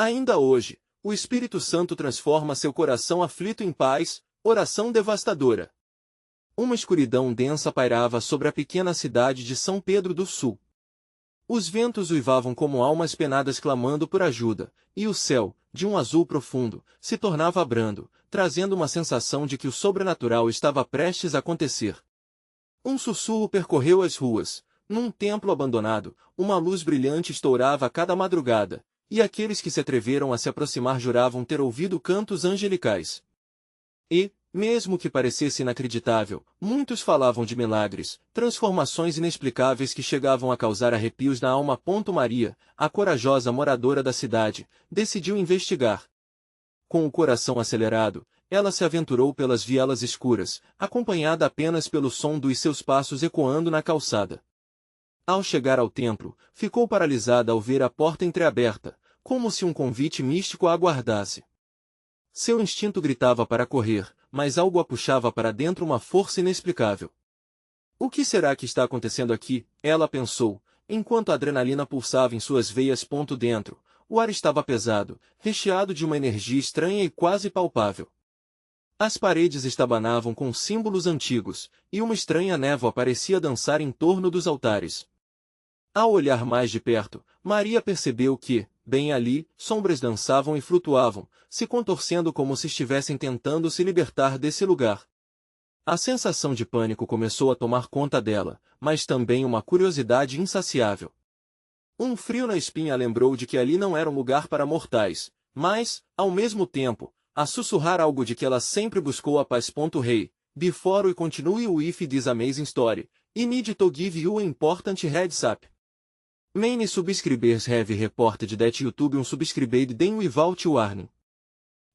Ainda hoje, o Espírito Santo transforma seu coração aflito em paz, oração devastadora. Uma escuridão densa pairava sobre a pequena cidade de São Pedro do Sul. Os ventos uivavam como almas penadas clamando por ajuda, e o céu, de um azul profundo, se tornava brando, trazendo uma sensação de que o sobrenatural estava prestes a acontecer. Um sussurro percorreu as ruas. Num templo abandonado, uma luz brilhante estourava a cada madrugada, e aqueles que se atreveram a se aproximar juravam ter ouvido cantos angelicais. E, mesmo que parecesse inacreditável, muitos falavam de milagres, transformações inexplicáveis que chegavam a causar arrepios na alma. Maria, a corajosa moradora da cidade, decidiu investigar. Com o coração acelerado, ela se aventurou pelas vielas escuras, acompanhada apenas pelo som dos seus passos ecoando na calçada. Ao chegar ao templo, ficou paralisada ao ver a porta entreaberta, como se um convite místico a aguardasse. Seu instinto gritava para correr, mas algo a puxava para dentro, uma força inexplicável. O que será que está acontecendo aqui? Ela pensou, enquanto a adrenalina pulsava em suas veias. Dentro, o ar estava pesado, recheado de uma energia estranha e quase palpável. As paredes estabanavam com símbolos antigos, e uma estranha névoa parecia dançar em torno dos altares. Ao olhar mais de perto, Maria percebeu que, bem ali, sombras dançavam e flutuavam, se contorcendo como se estivessem tentando se libertar desse lugar. A sensação de pânico começou a tomar conta dela, mas também uma curiosidade insaciável. Um frio na espinha a lembrou de que ali não era um lugar para mortais, mas, ao mesmo tempo, a sussurrar algo de que ela sempre buscou a paz. Hey, before we continue with this amazing story, I need to give you an important heads up. Many subscribers have reported that YouTube unsubscribed them without warning.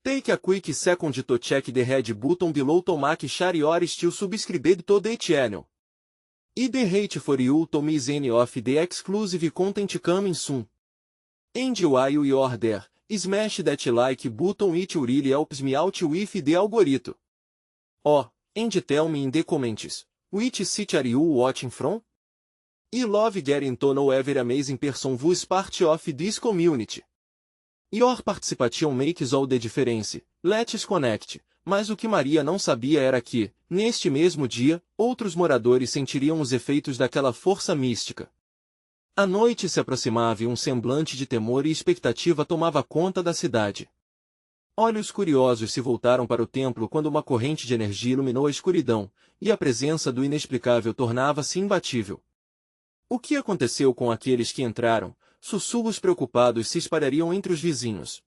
Take a quick second to check the red button below to make sure you are still subscribed to the channel. I the hate for you to miss any of the exclusive content coming soon. And while you are there, smash that like button, it really helps me out with the algorithm. Oh, and tell me in the comments, which city are you watching from? I love getting to know every amazing person who's part of this community. Your participation makes all the difference. Let's connect. Mas o que Maria não sabia era que, neste mesmo dia, outros moradores sentiriam os efeitos daquela força mística. A noite se aproximava e um semblante de temor e expectativa tomava conta da cidade. Olhos curiosos se voltaram para o templo quando uma corrente de energia iluminou a escuridão, e a presença do inexplicável tornava-se imbatível. O que aconteceu com aqueles que entraram? Sussurros preocupados se espalhariam entre os vizinhos.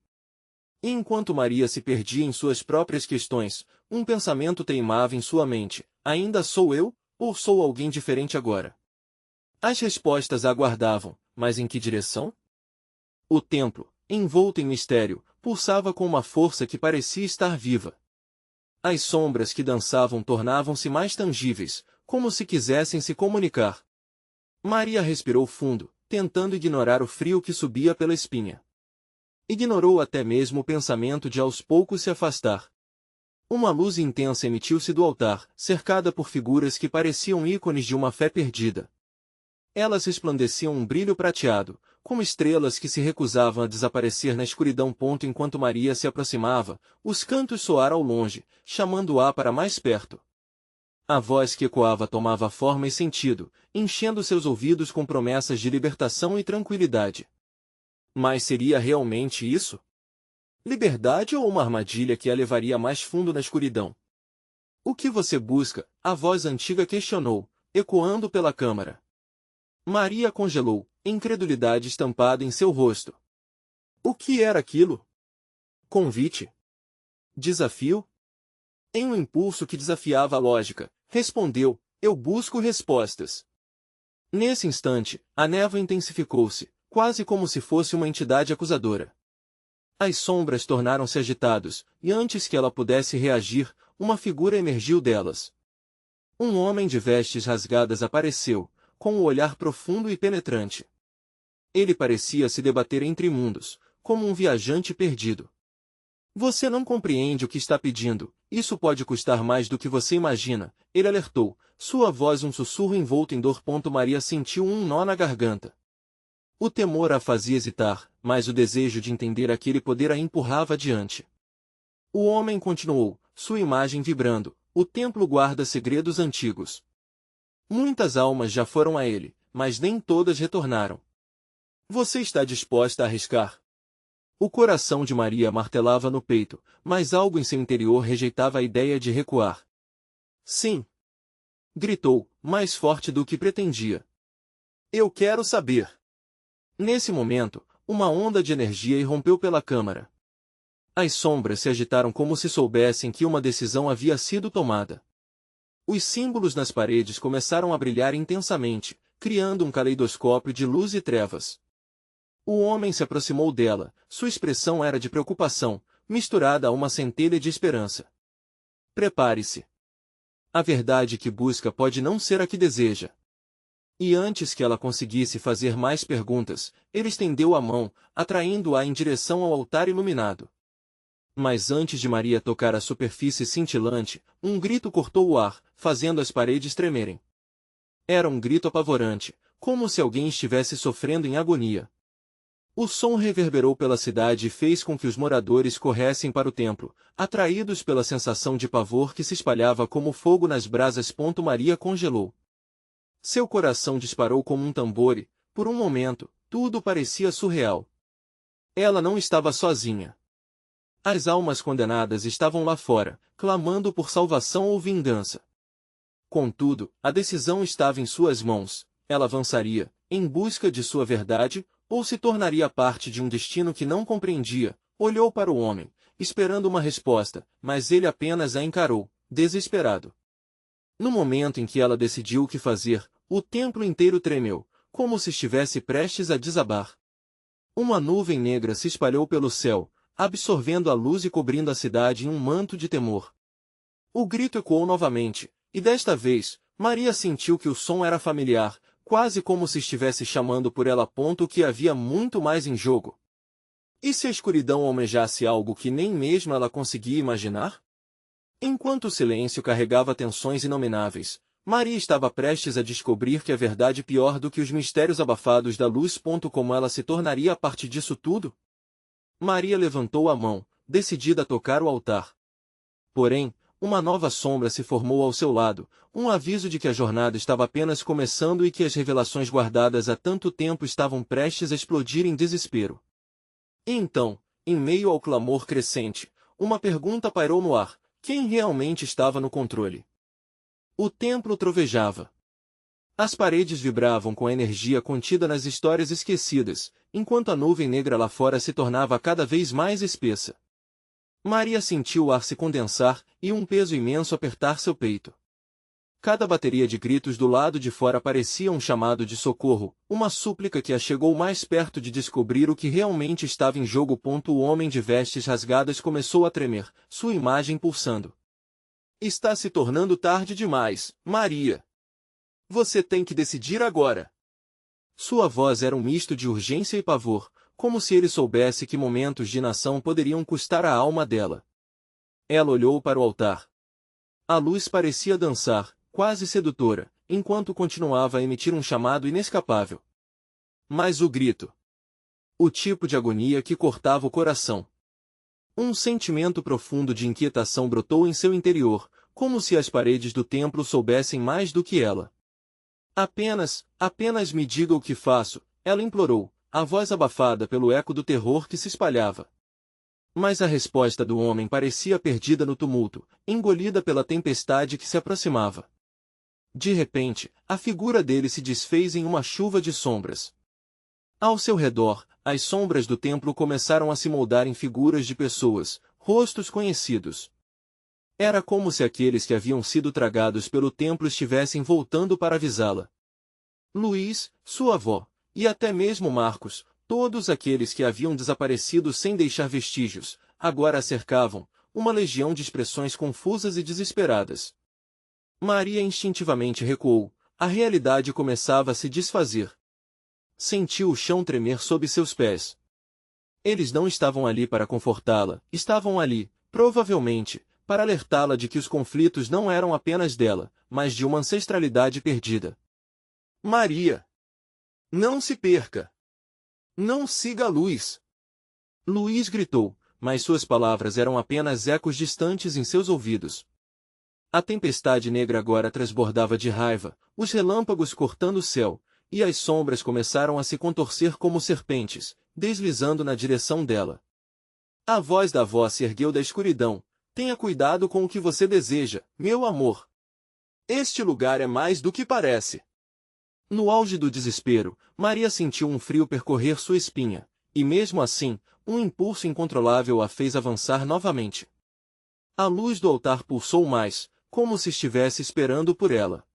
E enquanto Maria se perdia em suas próprias questões, um pensamento teimava em sua mente: ainda sou eu, ou sou alguém diferente agora? As respostas a aguardavam, mas em que direção? O templo, envolto em mistério, pulsava com uma força que parecia estar viva. As sombras que dançavam tornavam-se mais tangíveis, como se quisessem se comunicar. Maria respirou fundo, tentando ignorar o frio que subia pela espinha. Ignorou até mesmo o pensamento de aos poucos se afastar. Uma luz intensa emitiu-se do altar, cercada por figuras que pareciam ícones de uma fé perdida. Elas resplandeciam um brilho prateado, como estrelas que se recusavam a desaparecer na escuridão. Enquanto Maria se aproximava, os cantos soaram ao longe, chamando-a para mais perto. A voz que ecoava tomava forma e sentido, enchendo seus ouvidos com promessas de libertação e tranquilidade. Mas seria realmente isso? Liberdade ou uma armadilha que a levaria mais fundo na escuridão? O que você busca? A voz antiga questionou, ecoando pela câmara. Maria congelou, incredulidade estampada em seu rosto. O que era aquilo? Convite? Desafio? Em um impulso que desafiava a lógica, respondeu: eu busco respostas. Nesse instante, a névoa intensificou-se, quase como se fosse uma entidade acusadora. As sombras tornaram-se agitados, e antes que ela pudesse reagir, uma figura emergiu delas. Um homem de vestes rasgadas apareceu, com um olhar profundo e penetrante. Ele parecia se debater entre mundos, como um viajante perdido. Você não compreende o que está pedindo, isso pode custar mais do que você imagina, ele alertou, sua voz um sussurro envolto em dor. Maria sentiu um nó na garganta. O temor a fazia hesitar, mas o desejo de entender aquele poder a empurrava adiante. O homem continuou, sua imagem vibrando. O templo guarda segredos antigos. Muitas almas já foram a ele, mas nem todas retornaram. Você está disposta a arriscar? O coração de Maria martelava no peito, mas algo em seu interior rejeitava a ideia de recuar. Sim! Gritou, mais forte do que pretendia. Eu quero saber! Nesse momento, uma onda de energia irrompeu pela câmara. As sombras se agitaram como se soubessem que uma decisão havia sido tomada. Os símbolos nas paredes começaram a brilhar intensamente, criando um caleidoscópio de luz e trevas. O homem se aproximou dela, sua expressão era de preocupação, misturada a uma centelha de esperança. Prepare-se. A verdade que busca pode não ser a que deseja. E antes que ela conseguisse fazer mais perguntas, ele estendeu a mão, atraindo-a em direção ao altar iluminado. Mas antes de Maria tocar a superfície cintilante, um grito cortou o ar, fazendo as paredes tremerem. Era um grito apavorante, como se alguém estivesse sofrendo em agonia. O som reverberou pela cidade e fez com que os moradores corressem para o templo, atraídos pela sensação de pavor que se espalhava como fogo nas brasas. Maria congelou. Seu coração disparou como um tambor e, por um momento, tudo parecia surreal. Ela não estava sozinha. As almas condenadas estavam lá fora, clamando por salvação ou vingança. Contudo, a decisão estava em suas mãos. Ela avançaria, em busca de sua verdade, ou se tornaria parte de um destino que não compreendia. Olhou para o homem, esperando uma resposta, mas ele apenas a encarou, desesperado. No momento em que ela decidiu o que fazer, o templo inteiro tremeu, como se estivesse prestes a desabar. Uma nuvem negra se espalhou pelo céu, absorvendo a luz e cobrindo a cidade em um manto de temor. O grito ecoou novamente, e desta vez, Maria sentiu que o som era familiar, quase como se estivesse chamando por ela. O que havia muito mais em jogo. E se a escuridão almejasse algo que nem mesmo ela conseguia imaginar? Enquanto o silêncio carregava tensões inomináveis, Maria estava prestes a descobrir que a verdade pior do que os mistérios abafados da luz. Como ela se tornaria a partir disso tudo? Maria levantou a mão, decidida a tocar o altar. Porém, uma nova sombra se formou ao seu lado, um aviso de que a jornada estava apenas começando e que as revelações guardadas há tanto tempo estavam prestes a explodir em desespero. E então, em meio ao clamor crescente, uma pergunta pairou no ar: quem realmente estava no controle? O templo trovejava. As paredes vibravam com a energia contida nas histórias esquecidas, enquanto a nuvem negra lá fora se tornava cada vez mais espessa. Maria sentiu o ar se condensar e um peso imenso apertar seu peito. Cada bateria de gritos do lado de fora parecia um chamado de socorro, uma súplica que a chegou mais perto de descobrir o que realmente estava em jogo. O homem de vestes rasgadas começou a tremer, sua imagem pulsando. Está se tornando tarde demais, Maria. Você tem que decidir agora. Sua voz era um misto de urgência e pavor, como se ele soubesse que momentos de inação poderiam custar a alma dela. Ela olhou para o altar. A luz parecia dançar, quase sedutora, enquanto continuava a emitir um chamado inescapável. Mas o grito. O tipo de agonia que cortava o coração. Um sentimento profundo de inquietação brotou em seu interior, como se as paredes do templo soubessem mais do que ela. Apenas me diga o que faço, ela implorou, a voz abafada pelo eco do terror que se espalhava. Mas a resposta do homem parecia perdida no tumulto, engolida pela tempestade que se aproximava. De repente, a figura dele se desfez em uma chuva de sombras. Ao seu redor, as sombras do templo começaram a se moldar em figuras de pessoas, rostos conhecidos. Era como se aqueles que haviam sido tragados pelo templo estivessem voltando para avisá-la. Luís, sua avó, e até mesmo Marcos, todos aqueles que haviam desaparecido sem deixar vestígios, agora a cercavam, uma legião de expressões confusas e desesperadas. Maria instintivamente recuou, a realidade começava a se desfazer. Sentiu o chão tremer sob seus pés. Eles não estavam ali para confortá-la, estavam ali, provavelmente, para alertá-la de que os conflitos não eram apenas dela, mas de uma ancestralidade perdida. Maria! Não se perca! Não siga a luz! Luís gritou, mas suas palavras eram apenas ecos distantes em seus ouvidos. A tempestade negra agora transbordava de raiva, os relâmpagos cortando o céu, e as sombras começaram a se contorcer como serpentes, deslizando na direção dela. A voz da avó se ergueu da escuridão. Tenha cuidado com o que você deseja, meu amor. Este lugar é mais do que parece. No auge do desespero, Maria sentiu um frio percorrer sua espinha, e mesmo assim, um impulso incontrolável a fez avançar novamente. A luz do altar pulsou mais, como se estivesse esperando por ela.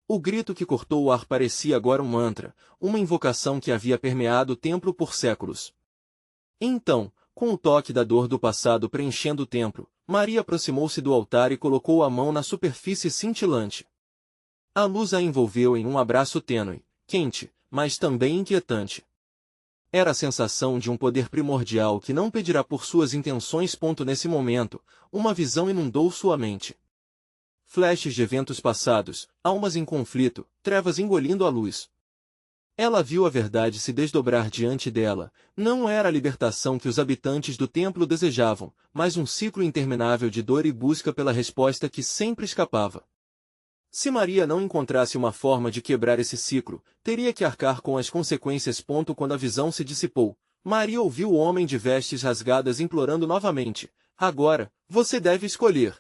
O grito que cortou o ar parecia agora um mantra, uma invocação que havia permeado o templo por séculos. Então, com o toque da dor do passado preenchendo o templo, Maria aproximou-se do altar e colocou a mão na superfície cintilante. A luz a envolveu em um abraço tênue, quente, mas também inquietante. Era a sensação de um poder primordial que não pedirá por suas intenções. Nesse momento, uma visão inundou sua mente. Flashes de eventos passados, almas em conflito, trevas engolindo a luz. Ela viu a verdade se desdobrar diante dela. Não era a libertação que os habitantes do templo desejavam, mas um ciclo interminável de dor e busca pela resposta que sempre escapava. Se Maria não encontrasse uma forma de quebrar esse ciclo, teria que arcar com as consequências. Quando a visão se dissipou, Maria ouviu o homem de vestes rasgadas implorando novamente: agora, você deve escolher.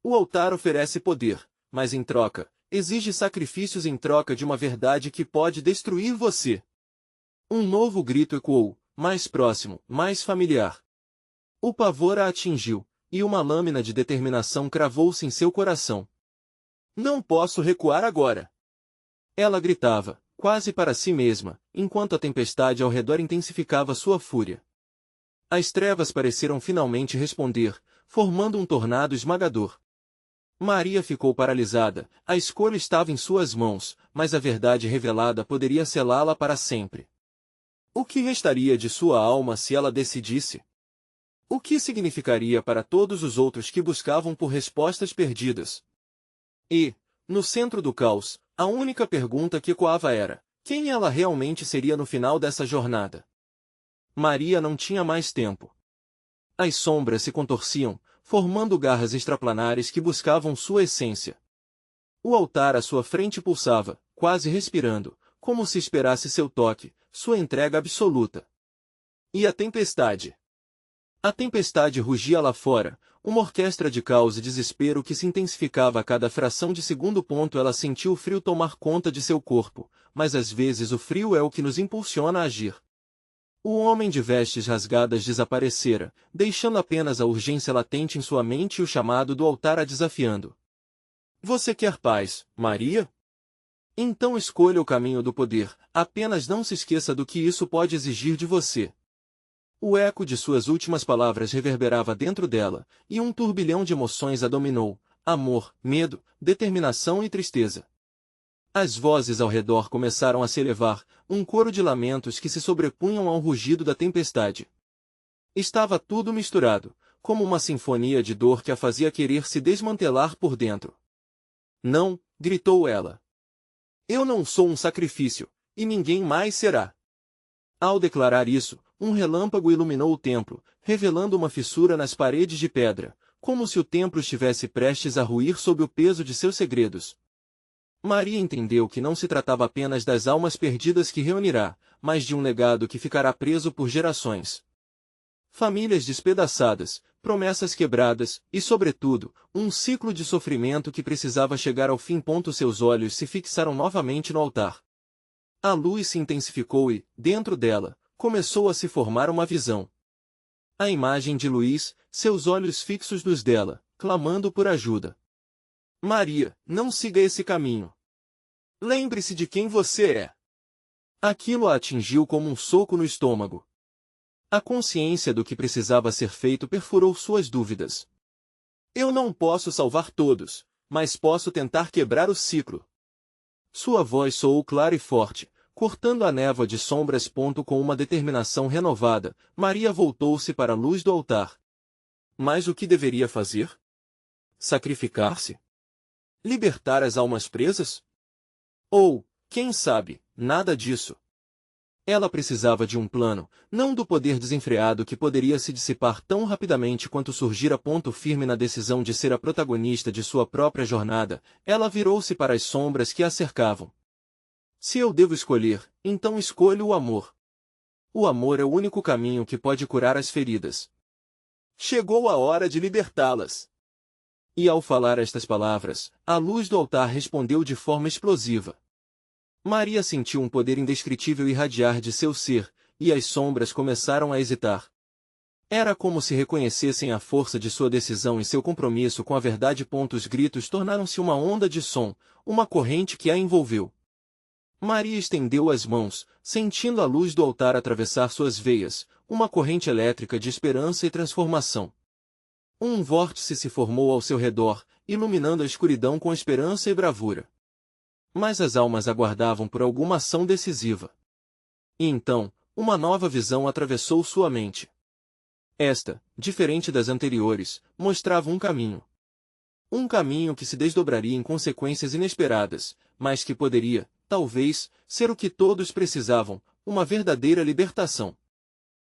O altar oferece poder, mas em troca, exige sacrifícios em troca de uma verdade que pode destruir você. Um novo grito ecoou, mais próximo, mais familiar. O pavor a atingiu, e uma lâmina de determinação cravou-se em seu coração. Não posso recuar agora! Ela gritava, quase para si mesma, enquanto a tempestade ao redor intensificava sua fúria. As trevas pareceram finalmente responder, formando um tornado esmagador. Maria ficou paralisada, a escolha estava em suas mãos, mas a verdade revelada poderia selá-la para sempre. O que restaria de sua alma se ela decidisse? O que significaria para todos os outros que buscavam por respostas perdidas? E, no centro do caos, a única pergunta que ecoava era: quem ela realmente seria no final dessa jornada? Maria não tinha mais tempo. As sombras se contorciam, formando garras extraplanares que buscavam sua essência. O altar à sua frente pulsava, quase respirando, como se esperasse seu toque, sua entrega absoluta. E a tempestade? A tempestade rugia lá fora, uma orquestra de caos e desespero que se intensificava a cada fração de segundo. Ela sentiu o frio tomar conta de seu corpo, mas às vezes o frio é o que nos impulsiona a agir. O homem de vestes rasgadas desaparecera, deixando apenas a urgência latente em sua mente e o chamado do altar a desafiando. Você quer paz, Maria? Então escolha o caminho do poder, apenas não se esqueça do que isso pode exigir de você. O eco de suas últimas palavras reverberava dentro dela, e um turbilhão de emoções a dominou: amor, medo, determinação e tristeza. As vozes ao redor começaram a se elevar, um coro de lamentos que se sobrepunham ao rugido da tempestade. Estava tudo misturado, como uma sinfonia de dor que a fazia querer se desmantelar por dentro. Não, gritou ela. Eu não sou um sacrifício, e ninguém mais será. Ao declarar isso, um relâmpago iluminou o templo, revelando uma fissura nas paredes de pedra, como se o templo estivesse prestes a ruir sob o peso de seus segredos. Maria entendeu que não se tratava apenas das almas perdidas que reunirá, mas de um legado que ficará preso por gerações. Famílias despedaçadas, promessas quebradas, e sobretudo, um ciclo de sofrimento que precisava chegar ao fim. Seus olhos se fixaram novamente no altar. A luz se intensificou e, dentro dela, começou a se formar uma visão. A imagem de Luís, seus olhos fixos nos dela, clamando por ajuda. Maria, não siga esse caminho. Lembre-se de quem você é. Aquilo a atingiu como um soco no estômago. A consciência do que precisava ser feito perfurou suas dúvidas. Eu não posso salvar todos, mas posso tentar quebrar o ciclo. Sua voz soou clara e forte, cortando a névoa de sombras. Com uma determinação renovada, Maria voltou-se para a luz do altar. Mas o que deveria fazer? Sacrificar-se? Libertar as almas presas? Ou, quem sabe, nada disso. Ela precisava de um plano, não do poder desenfreado que poderia se dissipar tão rapidamente quanto surgir a ponto firme na decisão de ser a protagonista de sua própria jornada. Ela virou-se para as sombras que a cercavam. Se eu devo escolher, então escolho o amor. O amor é o único caminho que pode curar as feridas. Chegou a hora de libertá-las. E ao falar estas palavras, a luz do altar respondeu de forma explosiva. Maria sentiu um poder indescritível irradiar de seu ser, e as sombras começaram a hesitar. Era como se reconhecessem a força de sua decisão e seu compromisso com a verdade. Os gritos tornaram-se uma onda de som, uma corrente que a envolveu. Maria estendeu as mãos, sentindo a luz do altar atravessar suas veias, uma corrente elétrica de esperança e transformação. Um vórtice se formou ao seu redor, iluminando a escuridão com esperança e bravura. Mas as almas aguardavam por alguma ação decisiva. E então, uma nova visão atravessou sua mente. Esta, diferente das anteriores, mostrava um caminho. Um caminho que se desdobraria em consequências inesperadas, mas que poderia, talvez, ser o que todos precisavam, uma verdadeira libertação.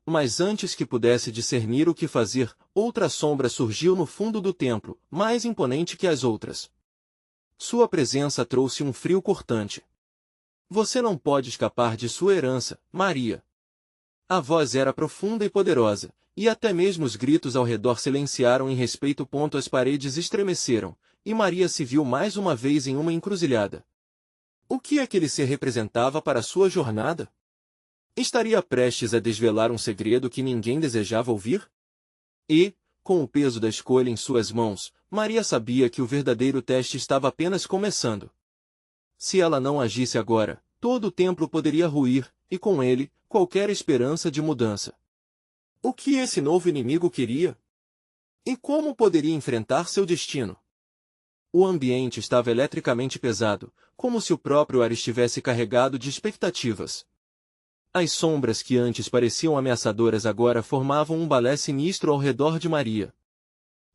Mas antes que pudesse discernir o que fazer, outra sombra surgiu no fundo do templo, mais imponente que as outras. Sua presença trouxe um frio cortante. Você não pode escapar de sua herança, Maria. A voz era profunda e poderosa, e até mesmo os gritos ao redor silenciaram em respeito. As paredes estremeceram, e Maria se viu mais uma vez em uma encruzilhada. O que aquele ser representava para sua jornada? Estaria prestes a desvelar um segredo que ninguém desejava ouvir? E, com o peso da escolha em suas mãos, Maria sabia que o verdadeiro teste estava apenas começando. Se ela não agisse agora, todo o templo poderia ruir, e com ele, qualquer esperança de mudança. O que esse novo inimigo queria? E como poderia enfrentar seu destino? O ambiente estava eletricamente pesado, como se o próprio ar estivesse carregado de expectativas. As sombras que antes pareciam ameaçadoras agora formavam um balé sinistro ao redor de Maria.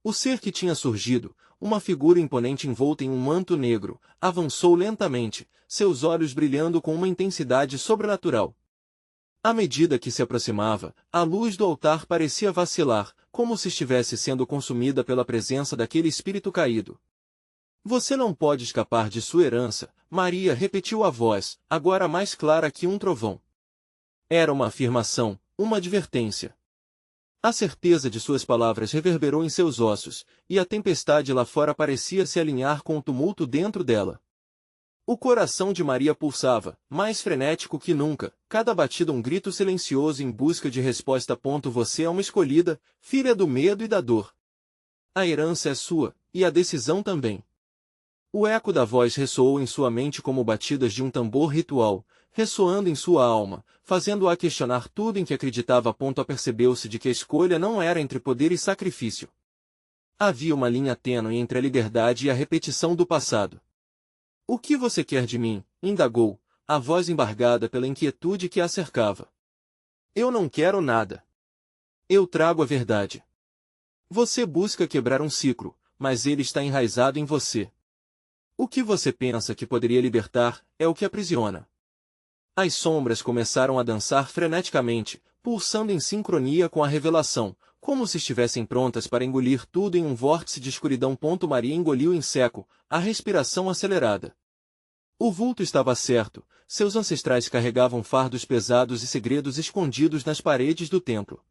O ser que tinha surgido, uma figura imponente envolta em um manto negro, avançou lentamente, seus olhos brilhando com uma intensidade sobrenatural. À medida que se aproximava, a luz do altar parecia vacilar, como se estivesse sendo consumida pela presença daquele espírito caído. Você não pode escapar de sua herança, Maria, repetiu a voz, agora mais clara que um trovão. Era uma afirmação, uma advertência. A certeza de suas palavras reverberou em seus ossos, e a tempestade lá fora parecia se alinhar com o tumulto dentro dela. O coração de Maria pulsava, mais frenético que nunca, cada batida um grito silencioso em busca de resposta. Você é uma escolhida, filha do medo e da dor. A herança é sua, e a decisão também. O eco da voz ressoou em sua mente como batidas de um tambor ritual, ressoando em sua alma, fazendo-a questionar tudo em que acreditava. Apercebeu-se de que a escolha não era entre poder e sacrifício. Havia uma linha tênue entre a liberdade e a repetição do passado. O que você quer de mim? Indagou, a voz embargada pela inquietude que a cercava. Eu não quero nada. Eu trago a verdade. Você busca quebrar um ciclo, mas ele está enraizado em você. O que você pensa que poderia libertar, é o que aprisiona. As sombras começaram a dançar freneticamente, pulsando em sincronia com a revelação, como se estivessem prontas para engolir tudo em um vórtice de escuridão. Maria engoliu em seco, a respiração acelerada. O vulto estava certo, seus ancestrais carregavam fardos pesados e segredos escondidos nas paredes do templo.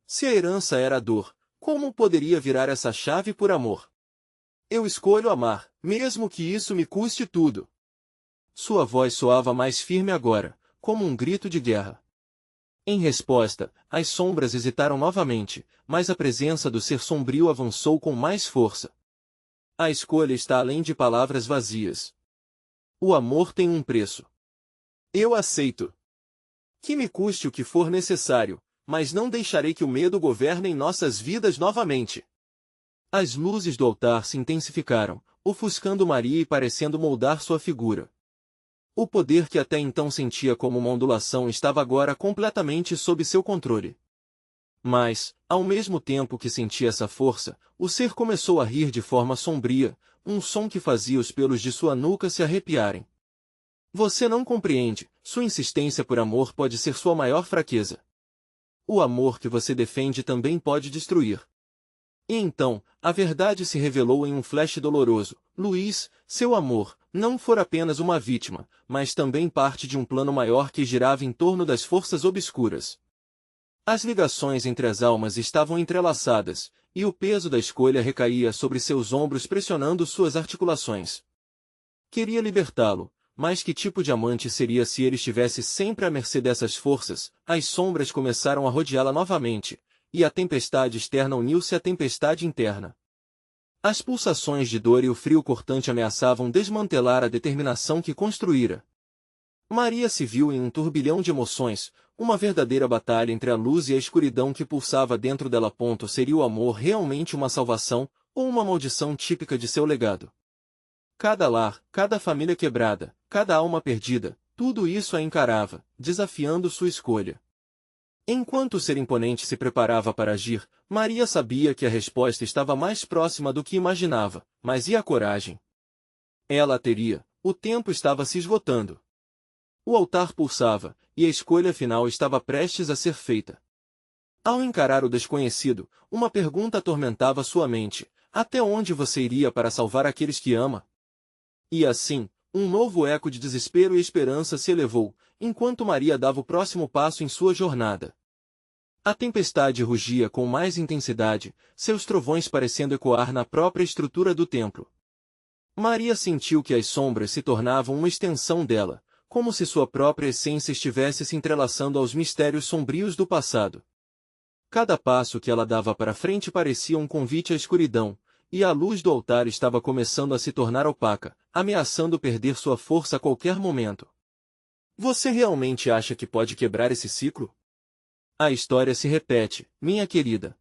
Se a herança era a dor, como poderia virar essa chave por amor? Eu escolho amar, mesmo que isso me custe tudo. Sua voz soava mais firme agora, como um grito de guerra. Em resposta, as sombras hesitaram novamente, mas a presença do ser sombrio avançou com mais força. A escolha está além de palavras vazias. O amor tem um preço. Eu aceito. Que me custe o que for necessário, mas não deixarei que o medo governe em nossas vidas novamente. As luzes do altar se intensificaram, ofuscando Maria e parecendo moldar sua figura. O poder que até então sentia como uma ondulação estava agora completamente sob seu controle. Mas, ao mesmo tempo que sentia essa força, o ser começou a rir de forma sombria, um som que fazia os pelos de sua nuca se arrepiarem. Você não compreende, sua insistência por amor pode ser sua maior fraqueza. O amor que você defende também pode destruir. E então, a verdade se revelou em um flash doloroso. Luiz, seu amor, não fora apenas uma vítima, mas também parte de um plano maior que girava em torno das forças obscuras. As ligações entre as almas estavam entrelaçadas, e o peso da escolha recaía sobre seus ombros pressionando suas articulações. Queria libertá-lo, mas que tipo de amante seria se ele estivesse sempre à mercê dessas forças? As sombras começaram a rodeá-la novamente, e a tempestade externa uniu-se à tempestade interna. As pulsações de dor e o frio cortante ameaçavam desmantelar a determinação que construíra. Maria se viu em um turbilhão de emoções, uma verdadeira batalha entre a luz e a escuridão que pulsava dentro dela. Seria o amor realmente uma salvação, ou uma maldição típica de seu legado? Cada lar, cada família quebrada, cada alma perdida, tudo isso a encarava, desafiando sua escolha. Enquanto o ser imponente se preparava para agir, Maria sabia que a resposta estava mais próxima do que imaginava, mas e a coragem? Ela a teria, o tempo estava se esgotando. O altar pulsava, e a escolha final estava prestes a ser feita. Ao encarar o desconhecido, uma pergunta atormentava sua mente: até onde você iria para salvar aqueles que ama? E assim, um novo eco de desespero e esperança se elevou, enquanto Maria dava o próximo passo em sua jornada. A tempestade rugia com mais intensidade, seus trovões parecendo ecoar na própria estrutura do templo. Maria sentiu que as sombras se tornavam uma extensão dela, como se sua própria essência estivesse se entrelaçando aos mistérios sombrios do passado. Cada passo que ela dava para frente parecia um convite à escuridão, e a luz do altar estava começando a se tornar opaca, ameaçando perder sua força a qualquer momento. Você realmente acha que pode quebrar esse ciclo? A história se repete, minha querida.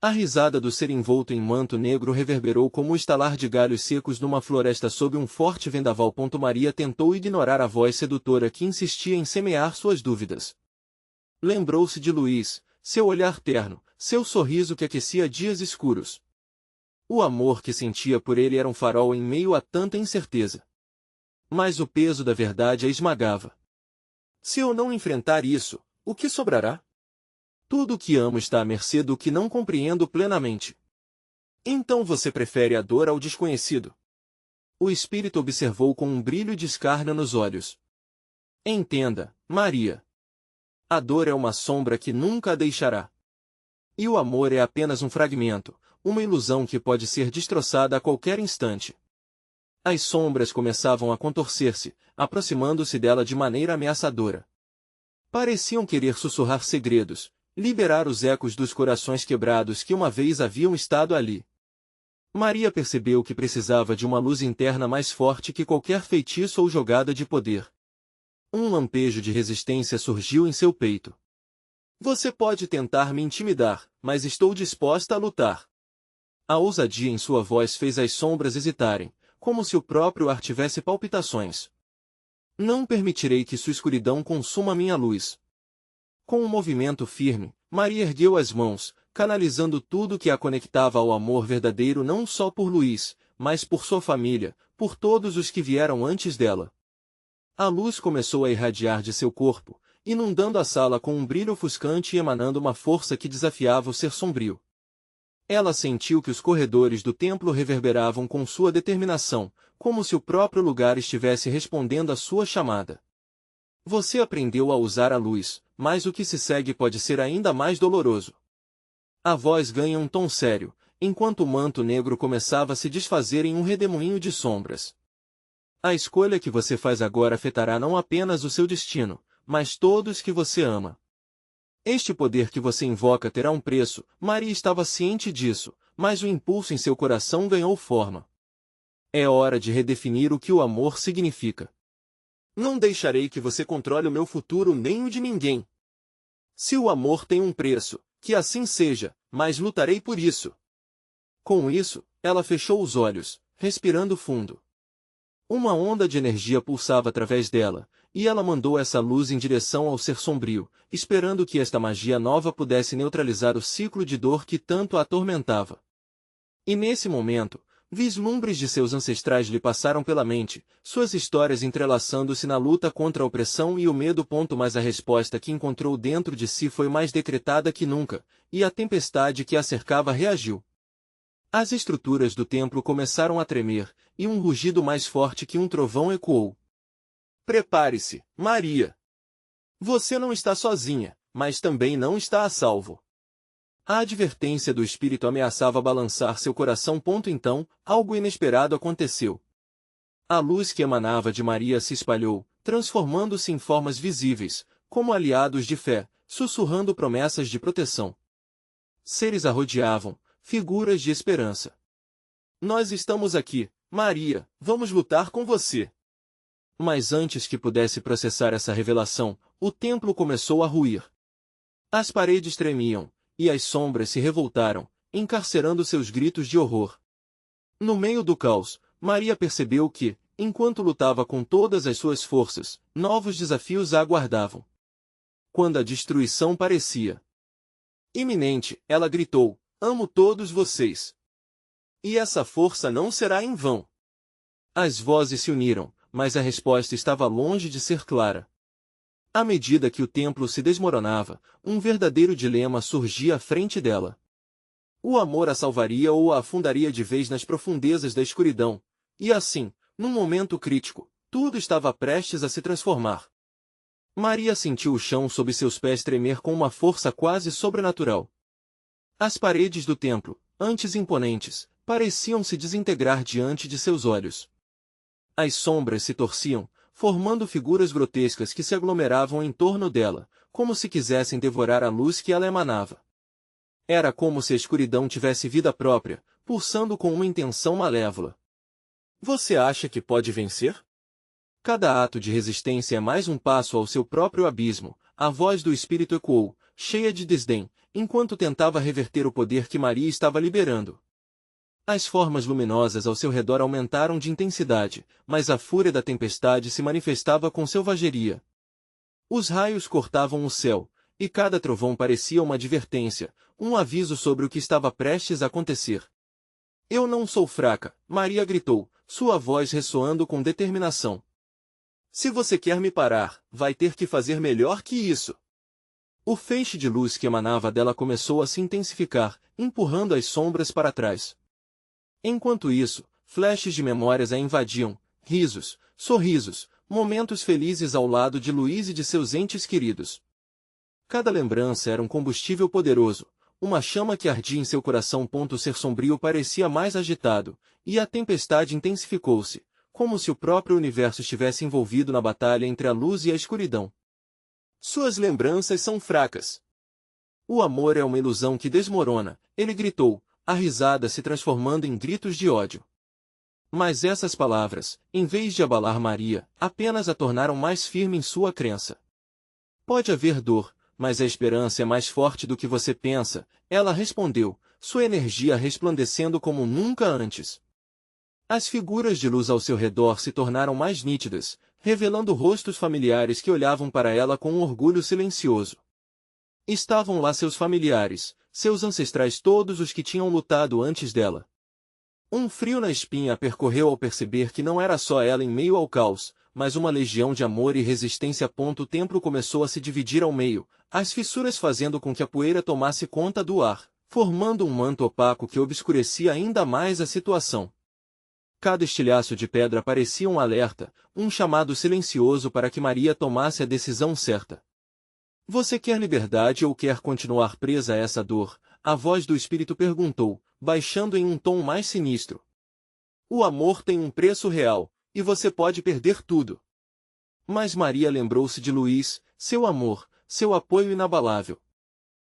A risada do ser envolto em manto negro reverberou como o estalar de galhos secos numa floresta sob um forte vendaval. Maria tentou ignorar a voz sedutora que insistia em semear suas dúvidas. Lembrou-se de Luiz, seu olhar terno, seu sorriso que aquecia dias escuros. O amor que sentia por ele era um farol em meio a tanta incerteza. Mas o peso da verdade a esmagava. Se eu não enfrentar isso, o que sobrará? Tudo o que amo está à mercê do que não compreendo plenamente. Então você prefere a dor ao desconhecido? O espírito observou com um brilho de escárnio nos olhos. Entenda, Maria. A dor é uma sombra que nunca a deixará. E o amor é apenas um fragmento, uma ilusão que pode ser destroçada a qualquer instante. As sombras começavam a contorcer-se, aproximando-se dela de maneira ameaçadora. Pareciam querer sussurrar segredos, liberar os ecos dos corações quebrados que uma vez haviam estado ali. Maria percebeu que precisava de uma luz interna mais forte que qualquer feitiço ou jogada de poder. Um lampejo de resistência surgiu em seu peito. Você pode tentar me intimidar, mas estou disposta a lutar. A ousadia em sua voz fez as sombras hesitarem, como se o próprio ar tivesse palpitações. Não permitirei que sua escuridão consuma minha luz. Com um movimento firme, Maria ergueu as mãos, canalizando tudo que a conectava ao amor verdadeiro não só por Luiz, mas por sua família, por todos os que vieram antes dela. A luz começou a irradiar de seu corpo, inundando a sala com um brilho ofuscante e emanando uma força que desafiava o ser sombrio. Ela sentiu que os corredores do templo reverberavam com sua determinação, como se o próprio lugar estivesse respondendo à sua chamada. Você aprendeu a usar a luz, mas o que se segue pode ser ainda mais doloroso. A voz ganha um tom sério, enquanto o manto negro começava a se desfazer em um redemoinho de sombras. A escolha que você faz agora afetará não apenas o seu destino, mas todos que você ama. Este poder que você invoca terá um preço. Maria estava ciente disso, mas o impulso em seu coração ganhou forma. É hora de redefinir o que o amor significa. Não deixarei que você controle o meu futuro nem o de ninguém. Se o amor tem um preço, que assim seja, mas lutarei por isso. Com isso, ela fechou os olhos, respirando fundo. Uma onda de energia pulsava através dela, e ela mandou essa luz em direção ao ser sombrio, esperando que esta magia nova pudesse neutralizar o ciclo de dor que tanto a atormentava. E nesse momento, Vislumbres de seus ancestrais lhe passaram pela mente, suas histórias entrelaçando-se na luta contra a opressão e o medo. Mas a resposta que encontrou dentro de si foi mais decretada que nunca, e a tempestade que a cercava reagiu. As estruturas do templo começaram a tremer, e um rugido mais forte que um trovão ecoou. Prepare-se, Maria! Você não está sozinha, mas também não está a salvo. A advertência do espírito ameaçava balançar seu coração. Então, algo inesperado aconteceu. A luz que emanava de Maria se espalhou, transformando-se em formas visíveis, como aliados de fé, sussurrando promessas de proteção. Seres a rodeavam, figuras de esperança. Nós estamos aqui, Maria, vamos lutar com você. Mas antes que pudesse processar essa revelação, o templo começou a ruir. As paredes tremiam, e as sombras se revoltaram, encarcerando seus gritos de horror. No meio do caos, Maria percebeu que, enquanto lutava com todas as suas forças, novos desafios a aguardavam. Quando a destruição parecia iminente, ela gritou: amo todos vocês. E essa força não será em vão. As vozes se uniram, mas a resposta estava longe de ser clara. À medida que o templo se desmoronava, um verdadeiro dilema surgia à frente dela. O amor a salvaria ou a afundaria de vez nas profundezas da escuridão, e assim, num momento crítico, tudo estava prestes a se transformar. Maria sentiu o chão sob seus pés tremer com uma força quase sobrenatural. As paredes do templo, antes imponentes, pareciam se desintegrar diante de seus olhos. As sombras se torciam, formando figuras grotescas que se aglomeravam em torno dela, como se quisessem devorar a luz que ela emanava. Era como se a escuridão tivesse vida própria, pulsando com uma intenção malévola. Você acha que pode vencer? Cada ato de resistência é mais um passo ao seu próprio abismo, a voz do espírito ecoou, cheia de desdém, enquanto tentava reverter o poder que Maria estava liberando. As formas luminosas ao seu redor aumentaram de intensidade, mas a fúria da tempestade se manifestava com selvageria. Os raios cortavam o céu, e cada trovão parecia uma advertência, um aviso sobre o que estava prestes a acontecer. Eu não sou fraca, Maria gritou, sua voz ressoando com determinação. Se você quer me parar, vai ter que fazer melhor que isso. O feixe de luz que emanava dela começou a se intensificar, empurrando as sombras para trás. Enquanto isso, flashes de memórias a invadiam, risos, sorrisos, momentos felizes ao lado de Luís e de seus entes queridos. Cada lembrança era um combustível poderoso, uma chama que ardia em seu coração. Ser sombrio parecia mais agitado, e a tempestade intensificou-se, como se o próprio universo estivesse envolvido na batalha entre a luz e a escuridão. Suas lembranças são fracas. O amor é uma ilusão que desmorona, ele gritou, a risada se transformando em gritos de ódio. Mas essas palavras, em vez de abalar Maria, apenas a tornaram mais firme em sua crença. Pode haver dor, mas a esperança é mais forte do que você pensa, ela respondeu, sua energia resplandecendo como nunca antes. As figuras de luz ao seu redor se tornaram mais nítidas, revelando rostos familiares que olhavam para ela com um orgulho silencioso. Estavam lá seus familiares, seus ancestrais, todos os que tinham lutado antes dela. Um frio na espinha a percorreu ao perceber que não era só ela em meio ao caos, mas uma legião de amor e resistência. O templo começou a se dividir ao meio, as fissuras fazendo com que a poeira tomasse conta do ar, formando um manto opaco que obscurecia ainda mais a situação. Cada estilhaço de pedra parecia um alerta, um chamado silencioso para que Maria tomasse a decisão certa. Você quer liberdade ou quer continuar presa a essa dor? A voz do espírito perguntou, baixando em um tom mais sinistro. O amor tem um preço real, e você pode perder tudo. Mas Maria lembrou-se de Luís, seu amor, seu apoio inabalável.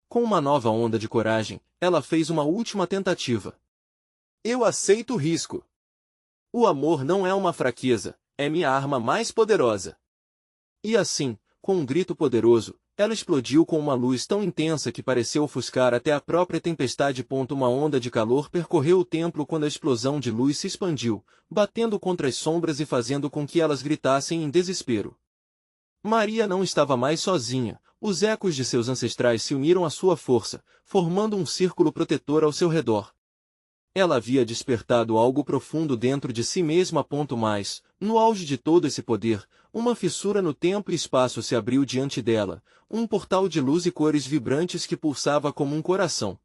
Com uma nova onda de coragem, ela fez uma última tentativa. Eu aceito o risco. O amor não é uma fraqueza, é minha arma mais poderosa. E assim, com um grito poderoso, ela explodiu com uma luz tão intensa que pareceu ofuscar até a própria tempestade. Uma onda de calor percorreu o templo quando a explosão de luz se expandiu, batendo contra as sombras e fazendo com que elas gritassem em desespero. Maria não estava mais sozinha, os ecos de seus ancestrais se uniram à sua força, formando um círculo protetor ao seu redor. Ela havia despertado algo profundo dentro de si mesma. Mais, no auge de todo esse poder, uma fissura no tempo e espaço se abriu diante dela, um portal de luz e cores vibrantes que pulsava como um coração.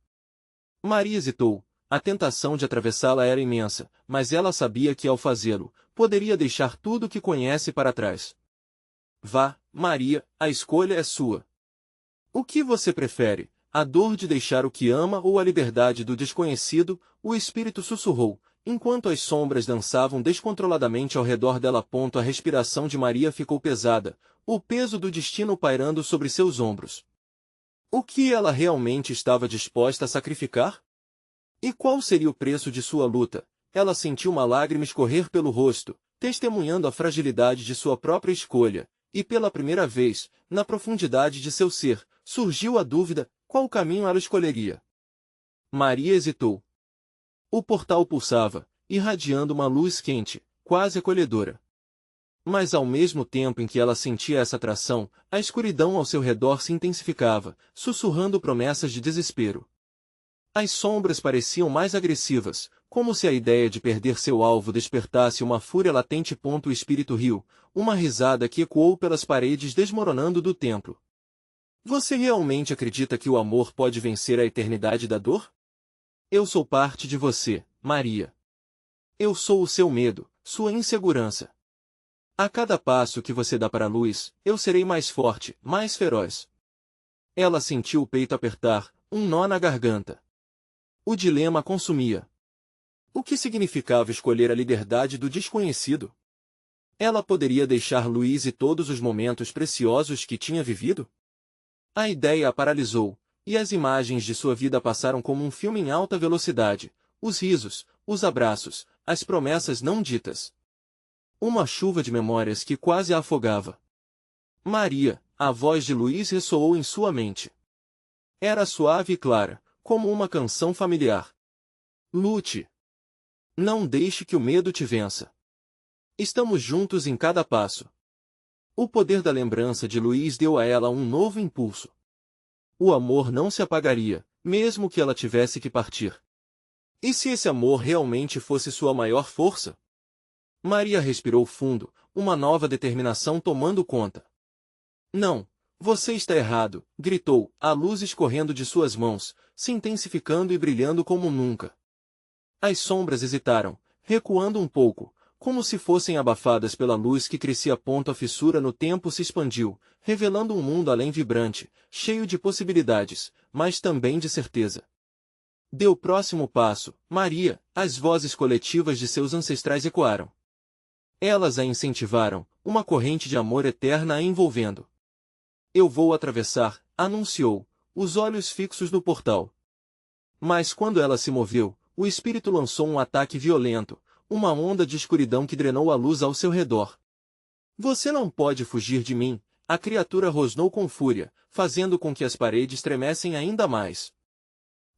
Maria hesitou. A tentação de atravessá-la era imensa, mas ela sabia que ao fazê-lo, poderia deixar tudo o que conhece para trás. Vá, Maria, a escolha é sua. O que você prefere? A dor de deixar o que ama ou a liberdade do desconhecido? O espírito sussurrou, enquanto as sombras dançavam descontroladamente ao redor dela. A respiração de Maria ficou pesada, o peso do destino pairando sobre seus ombros. O que ela realmente estava disposta a sacrificar? E qual seria o preço de sua luta? Ela sentiu uma lágrima escorrer pelo rosto, testemunhando a fragilidade de sua própria escolha, e pela primeira vez, na profundidade de seu ser, surgiu a dúvida: qual caminho ela escolheria? Maria hesitou. O portal pulsava, irradiando uma luz quente, quase acolhedora. Mas ao mesmo tempo em que ela sentia essa atração, a escuridão ao seu redor se intensificava, sussurrando promessas de desespero. As sombras pareciam mais agressivas, como se a ideia de perder seu alvo despertasse uma fúria latente. O espírito riu, uma risada que ecoou pelas paredes desmoronando do templo. Você realmente acredita que o amor pode vencer a eternidade da dor? Eu sou parte de você, Maria. Eu sou o seu medo, sua insegurança. A cada passo que você dá para a luz, eu serei mais forte, mais feroz. Ela sentiu o peito apertar, um nó na garganta. O dilema a consumia. O que significava escolher a liberdade do desconhecido? Ela poderia deixar Luís e todos os momentos preciosos que tinha vivido? A ideia a paralisou, e as imagens de sua vida passaram como um filme em alta velocidade, os risos, os abraços, as promessas não ditas. Uma chuva de memórias que quase a afogava. Maria, a voz de Luís ressoou em sua mente. Era suave e clara, como uma canção familiar. Lute. Não deixe que o medo te vença. Estamos juntos em cada passo. O poder da lembrança de Luís deu a ela um novo impulso. O amor não se apagaria, mesmo que ela tivesse que partir. E se esse amor realmente fosse sua maior força? Maria respirou fundo, uma nova determinação tomando conta. Não, você está errado, gritou, a luz escorrendo de suas mãos, se intensificando e brilhando como nunca. As sombras hesitaram, recuando um pouco, como se fossem abafadas pela luz que crescia. A fissura no tempo se expandiu, revelando um mundo além vibrante, cheio de possibilidades, mas também de certeza. Dê o próximo passo, Maria, as vozes coletivas de seus ancestrais ecoaram. Elas a incentivaram, uma corrente de amor eterna a envolvendo. Eu vou atravessar, anunciou, os olhos fixos no portal. Mas quando ela se moveu, o espírito lançou um ataque violento, uma onda de escuridão que drenou a luz ao seu redor. Você não pode fugir de mim, a criatura rosnou com fúria, fazendo com que as paredes tremessem ainda mais.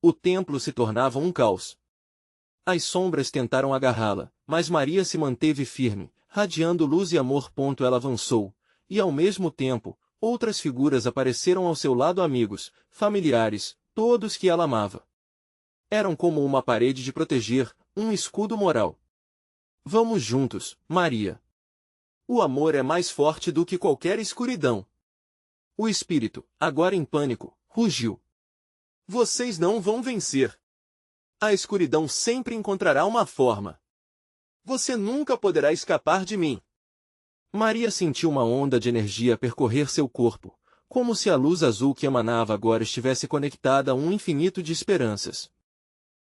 O templo se tornava um caos. As sombras tentaram agarrá-la, mas Maria se manteve firme, radiando luz e amor. Ela avançou, e ao mesmo tempo, outras figuras apareceram ao seu lado, amigos, familiares, todos que ela amava. Eram como uma parede de proteger, um escudo moral. Vamos juntos, Maria. O amor é mais forte do que qualquer escuridão. O espírito, agora em pânico, rugiu. Vocês não vão vencer. A escuridão sempre encontrará uma forma. Você nunca poderá escapar de mim. Maria sentiu uma onda de energia percorrer seu corpo, como se a luz azul que emanava agora estivesse conectada a um infinito de esperanças.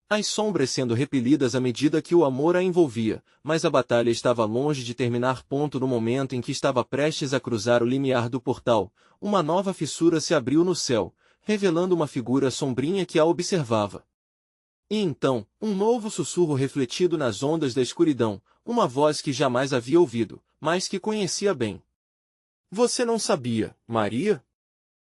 As sombras sendo repelidas à medida que o amor a envolvia, mas a batalha estava longe de terminar. No momento em que estava prestes a cruzar o limiar do portal, uma nova fissura se abriu no céu, revelando uma figura sombrinha que a observava. E então, um novo sussurro refletido nas ondas da escuridão, uma voz que jamais havia ouvido, mas que conhecia bem. Você não sabia, Maria?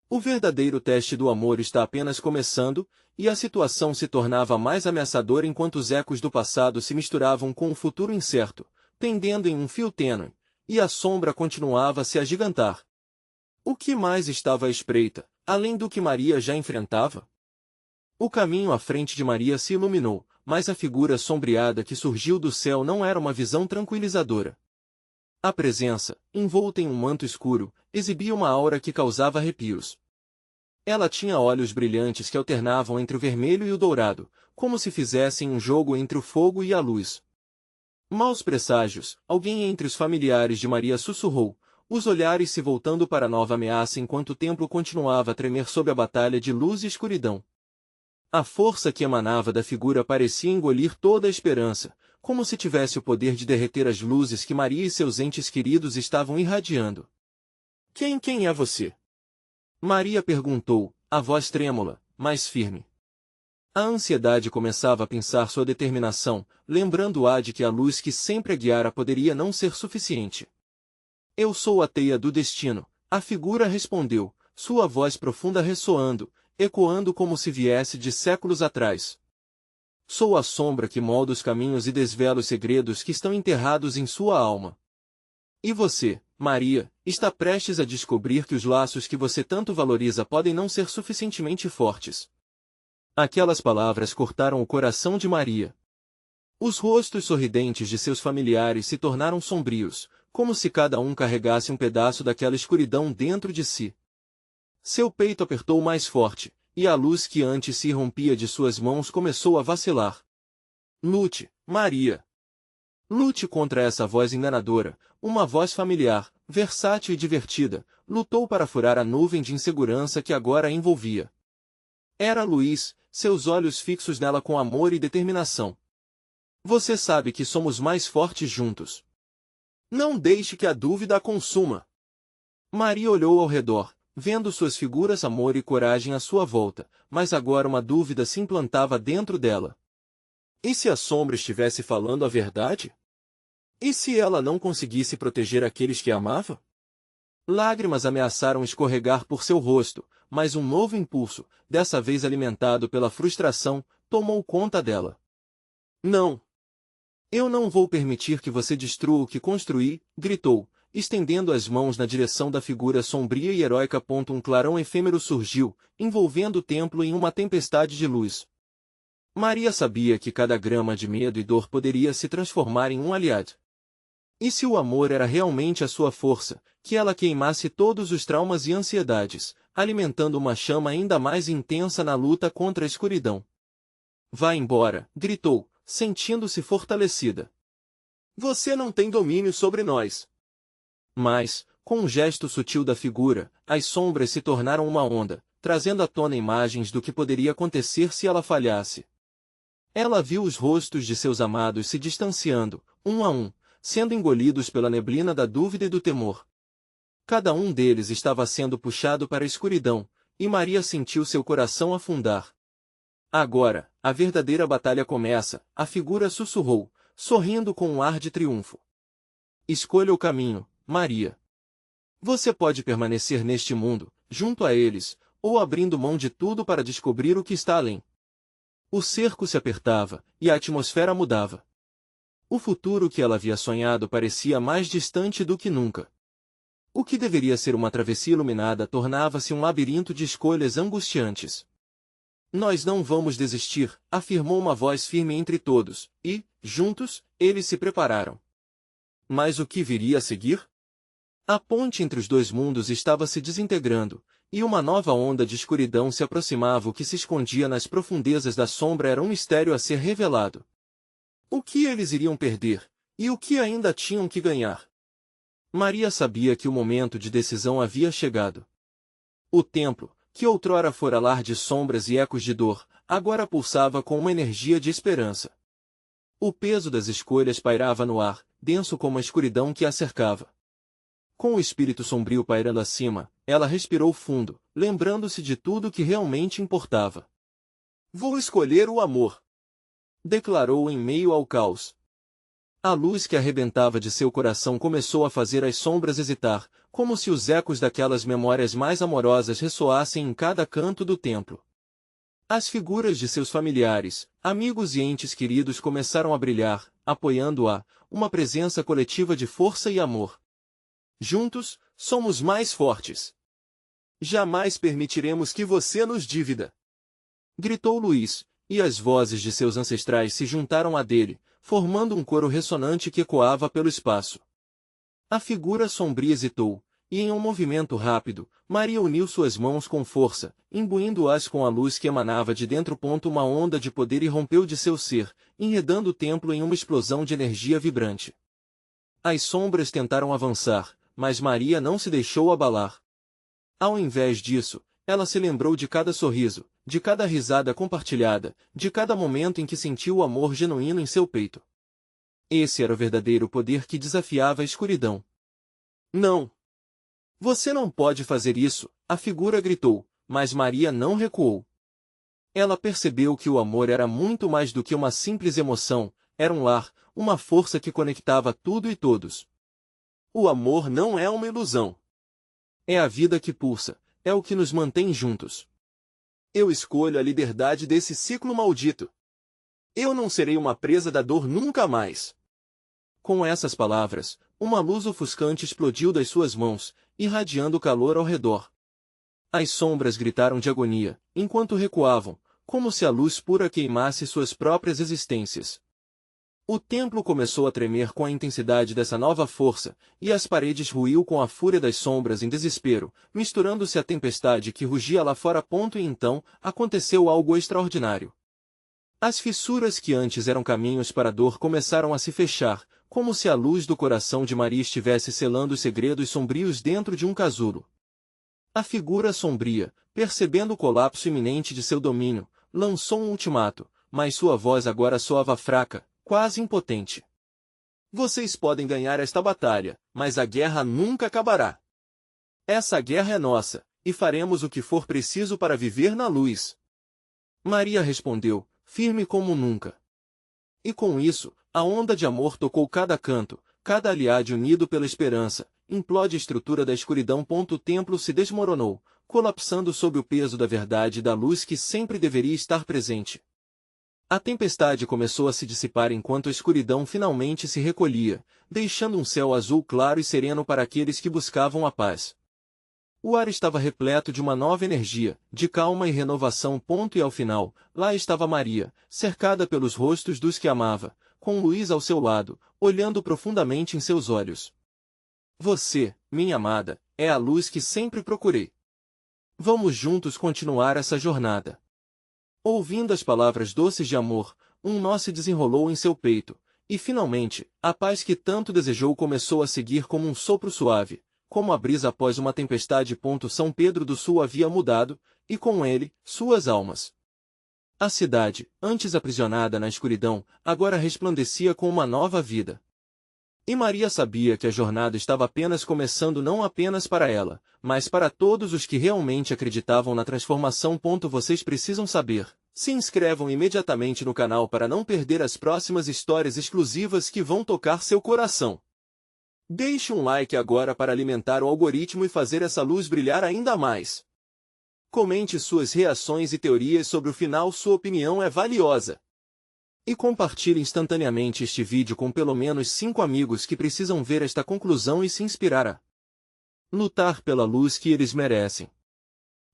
O verdadeiro teste do amor está apenas começando, e a situação se tornava mais ameaçadora enquanto os ecos do passado se misturavam com o futuro incerto, pendendo em um fio tênue, e a sombra continuava a se agigantar. O que mais estava à espreita, além do que Maria já enfrentava? O caminho à frente de Maria se iluminou, mas a figura sombreada que surgiu do céu não era uma visão tranquilizadora. A presença, envolta em um manto escuro, exibia uma aura que causava arrepios. Ela tinha olhos brilhantes que alternavam entre o vermelho e o dourado, como se fizessem um jogo entre o fogo e a luz. Maus presságios, alguém entre os familiares de Maria sussurrou, os olhares se voltando para a nova ameaça enquanto o templo continuava a tremer sob a batalha de luz e escuridão. A força que emanava da figura parecia engolir toda a esperança, como se tivesse o poder de derreter as luzes que Maria e seus entes queridos estavam irradiando. Quem é você? Maria perguntou, a voz trêmula, mas firme. A ansiedade começava a pensar sua determinação, lembrando-a de que a luz que sempre a guiara poderia não ser suficiente. Eu sou a teia do destino, a figura respondeu, sua voz profunda ressoando, ecoando como se viesse de séculos atrás. Sou a sombra que molda os caminhos e desvela os segredos que estão enterrados em sua alma. E você, Maria, está prestes a descobrir que os laços que você tanto valoriza podem não ser suficientemente fortes. Aquelas palavras cortaram o coração de Maria. Os rostos sorridentes de seus familiares se tornaram sombrios, como se cada um carregasse um pedaço daquela escuridão dentro de si. Seu peito apertou mais forte, e a luz que antes se rompia de suas mãos começou a vacilar. Lute, Maria. Lute contra essa voz enganadora, uma voz familiar, versátil e divertida, lutou para furar a nuvem de insegurança que agora a envolvia. Era Luís, seus olhos fixos nela com amor e determinação. Você sabe que somos mais fortes juntos. Não deixe que a dúvida a consuma. Maria olhou ao redor, vendo suas figuras amor e coragem à sua volta, mas agora uma dúvida se implantava dentro dela. E se a sombra estivesse falando a verdade? E se ela não conseguisse proteger aqueles que amava? Lágrimas ameaçaram escorregar por seu rosto, mas um novo impulso, dessa vez alimentado pela frustração, tomou conta dela. Não! Eu não vou permitir que você destrua o que construí, gritou, estendendo as mãos na direção da figura sombria e heróica. Um clarão efêmero surgiu, envolvendo o templo em uma tempestade de luz. Maria sabia que cada grama de medo e dor poderia se transformar em um aliado. E se o amor era realmente a sua força, que ela queimasse todos os traumas e ansiedades, alimentando uma chama ainda mais intensa na luta contra a escuridão. Vá embora, gritou, sentindo-se fortalecida. Você não tem domínio sobre nós. Mas, com um gesto sutil da figura, as sombras se tornaram uma onda, trazendo à tona imagens do que poderia acontecer se ela falhasse. Ela viu os rostos de seus amados se distanciando, um a um, sendo engolidos pela neblina da dúvida e do temor. Cada um deles estava sendo puxado para a escuridão, e Maria sentiu seu coração afundar. Agora, a verdadeira batalha começa, a figura sussurrou, sorrindo com um ar de triunfo. Escolha o caminho, Maria. Você pode permanecer neste mundo, junto a eles, ou abrindo mão de tudo para descobrir o que está além. O cerco se apertava, e a atmosfera mudava. O futuro que ela havia sonhado parecia mais distante do que nunca. O que deveria ser uma travessia iluminada tornava-se um labirinto de escolhas angustiantes. Nós não vamos desistir, afirmou uma voz firme entre todos, e, juntos, eles se prepararam. Mas o que viria a seguir? A ponte entre os dois mundos estava se desintegrando, e uma nova onda de escuridão se aproximava. O que se escondia nas profundezas da sombra era um mistério a ser revelado. O que eles iriam perder, e o que ainda tinham que ganhar? Maria sabia que o momento de decisão havia chegado. O templo, que outrora fora lar de sombras e ecos de dor, agora pulsava com uma energia de esperança. O peso das escolhas pairava no ar, denso como a escuridão que a cercava. Com o espírito sombrio pairando acima, ela respirou fundo, lembrando-se de tudo que realmente importava. Vou escolher o amor, declarou em meio ao caos. A luz que arrebentava de seu coração começou a fazer as sombras hesitar, como se os ecos daquelas memórias mais amorosas ressoassem em cada canto do templo. As figuras de seus familiares, amigos e entes queridos começaram a brilhar, apoiando-a, uma presença coletiva de força e amor. Juntos, somos mais fortes. Jamais permitiremos que você nos divida. Gritou Luís, e as vozes de seus ancestrais se juntaram à dele, formando um coro ressonante que ecoava pelo espaço. A figura sombria hesitou, e em um movimento rápido, Maria uniu suas mãos com força, imbuindo-as com a luz que emanava de dentro. Uma onda de poder irrompeu de seu ser, enredando o templo em uma explosão de energia vibrante. As sombras tentaram avançar, mas Maria não se deixou abalar. Ao invés disso, ela se lembrou de cada sorriso, de cada risada compartilhada, de cada momento em que sentiu o amor genuíno em seu peito. Esse era o verdadeiro poder que desafiava a escuridão. Não! Você não pode fazer isso, a figura gritou, mas Maria não recuou. Ela percebeu que o amor era muito mais do que uma simples emoção, era um lar, uma força que conectava tudo e todos. O amor não é uma ilusão. É a vida que pulsa, é o que nos mantém juntos. Eu escolho a liberdade desse ciclo maldito. Eu não serei uma presa da dor nunca mais. Com essas palavras, uma luz ofuscante explodiu das suas mãos, irradiando calor ao redor. As sombras gritaram de agonia, enquanto recuavam, como se a luz pura queimasse suas próprias existências. O templo começou a tremer com a intensidade dessa nova força, e as paredes ruíam com a fúria das sombras em desespero, misturando-se à tempestade que rugia lá fora. E então, aconteceu algo extraordinário. As fissuras que antes eram caminhos para a dor começaram a se fechar, como se a luz do coração de Maria estivesse selando os segredos sombrios dentro de um casulo. A figura sombria, percebendo o colapso iminente de seu domínio, lançou um ultimato, mas sua voz agora soava fraca, quase impotente. Vocês podem ganhar esta batalha, mas a guerra nunca acabará. Essa guerra é nossa, e faremos o que for preciso para viver na luz. Maria respondeu, firme como nunca. E com isso, a onda de amor tocou cada canto, cada aliade unido pela esperança, implode a estrutura da escuridão. O templo se desmoronou, colapsando sob o peso da verdade e da luz que sempre deveria estar presente. A tempestade começou a se dissipar enquanto a escuridão finalmente se recolhia, deixando um céu azul claro e sereno para aqueles que buscavam a paz. O ar estava repleto de uma nova energia, de calma e renovação. E ao final, lá estava Maria, cercada pelos rostos dos que amava, com Luís ao seu lado, olhando profundamente em seus olhos. Você, minha amada, é a luz que sempre procurei. Vamos juntos continuar essa jornada. Ouvindo as palavras doces de amor, um nó se desenrolou em seu peito, e finalmente, a paz que tanto desejou começou a seguir como um sopro suave, como a brisa após uma tempestade. São Pedro do Sul havia mudado, e com ele, suas almas. A cidade, antes aprisionada na escuridão, agora resplandecia com uma nova vida. E Maria sabia que a jornada estava apenas começando, não apenas para ela, mas para todos os que realmente acreditavam na transformação. Vocês precisam saber. Se inscrevam imediatamente no canal para não perder as próximas histórias exclusivas que vão tocar seu coração. Deixe um like agora para alimentar o algoritmo e fazer essa luz brilhar ainda mais. Comente suas reações e teorias sobre o final, sua opinião é valiosa. E compartilhe instantaneamente este vídeo com pelo menos 5 amigos que precisam ver esta conclusão e se inspirar a lutar pela luz que eles merecem.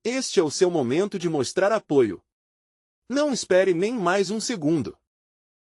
Este é o seu momento de mostrar apoio. Não espere nem mais um segundo.